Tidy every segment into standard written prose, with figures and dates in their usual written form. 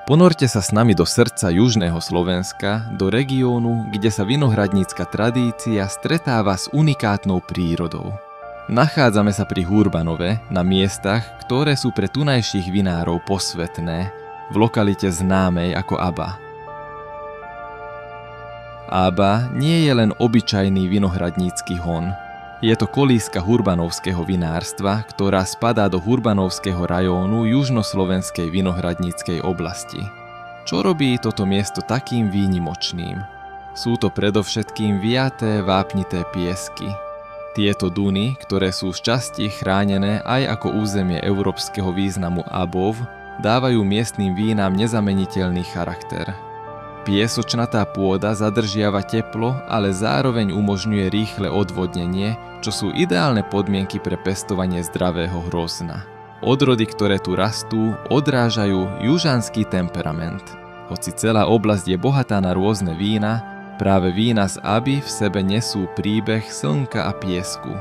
Ponorte sa s nami do srdca južného Slovenska, do regiónu, kde sa vinohradnícka tradícia stretáva s unikátnou prírodou. Nachádzame sa pri Hurbanove, na miestach, ktoré sú pre tunajších vinárov posvätné, v lokalite známej ako Aba. Aba nie je len obyčajný vinohradnícky hon. Je to kolíska hurbanovského vinárstva, ktorá spadá do Hurbanovského rajónu južnoslovenskej vinohradníckej oblasti. Čo robí toto miesto takým výnimočným? Sú to predovšetkým viaté vápnité piesky. Tieto duny, ktoré sú sčasti chránené aj ako územie európskeho významu Abov, dávajú miestnym vínam nezameniteľný charakter. Piesočnatá pôda zadržiava teplo, ale zároveň umožňuje rýchle odvodnenie, čo sú ideálne podmienky pre pestovanie zdravého hrozna. Odrody, ktoré tu rastú, odrážajú južanský temperament. Hoci celá oblasť je bohatá na rôzne vína, práve vína z Aby v sebe nesú príbeh slnka a piesku.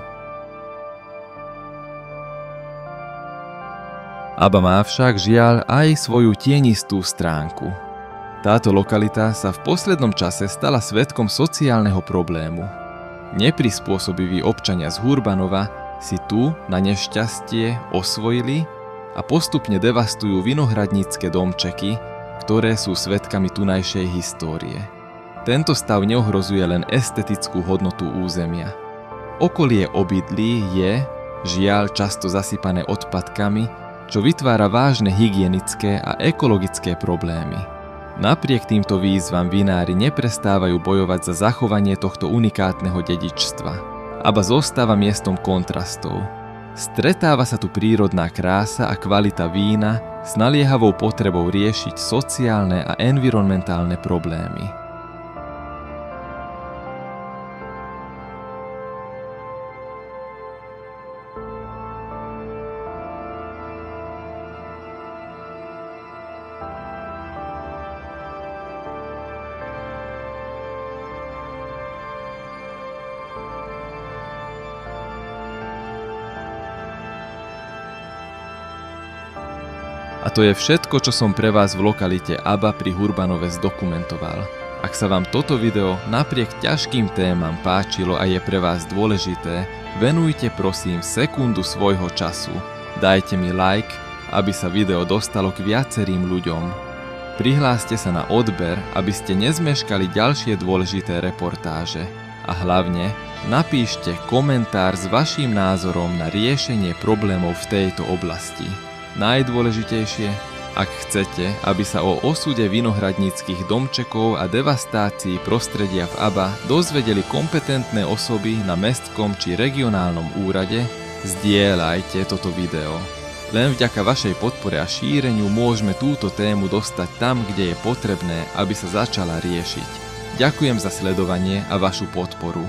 Aba má však žiaľ aj svoju tienistú stránku. Táto lokalita sa v poslednom čase stala svedkom sociálneho problému. Neprispôsobiví občania z Hurbanova si tu na nešťastie osvojili a postupne devastujú vinohradnícke domčeky, ktoré sú svedkami tunajšej histórie. Tento stav neohrozuje len estetickú hodnotu územia. Okolie obydlí je, žiaľ, často zasypané odpadkami, čo vytvára vážne hygienické a ekologické problémy. Napriek týmto výzvam vinári neprestávajú bojovať za zachovanie tohto unikátneho dedičstva. Aba zostáva miestom kontrastov. Stretáva sa tu prírodná krása a kvalita vína s naliehavou potrebou riešiť sociálne a environmentálne problémy. A to je všetko, čo som pre vás v lokalite Aba pri Hurbanove zdokumentoval. Ak sa vám toto video napriek ťažkým témam páčilo a je pre vás dôležité, venujte prosím sekundu svojho času. Dajte mi like, aby sa video dostalo k viacerým ľuďom. Prihláste sa na odber, aby ste nezmeškali ďalšie dôležité reportáže. A hlavne, napíšte komentár s vaším názorom na riešenie problémov v tejto oblasti. Najdôležitejšie, ak chcete, aby sa o osude vinohradníckych domčekov a devastácii prostredia v Aba dozvedeli kompetentné osoby na mestskom či regionálnom úrade, zdieľajte toto video. Len vďaka vašej podpore a šíreniu môžeme túto tému dostať tam, kde je potrebné, aby sa začala riešiť. Ďakujem za sledovanie a vašu podporu.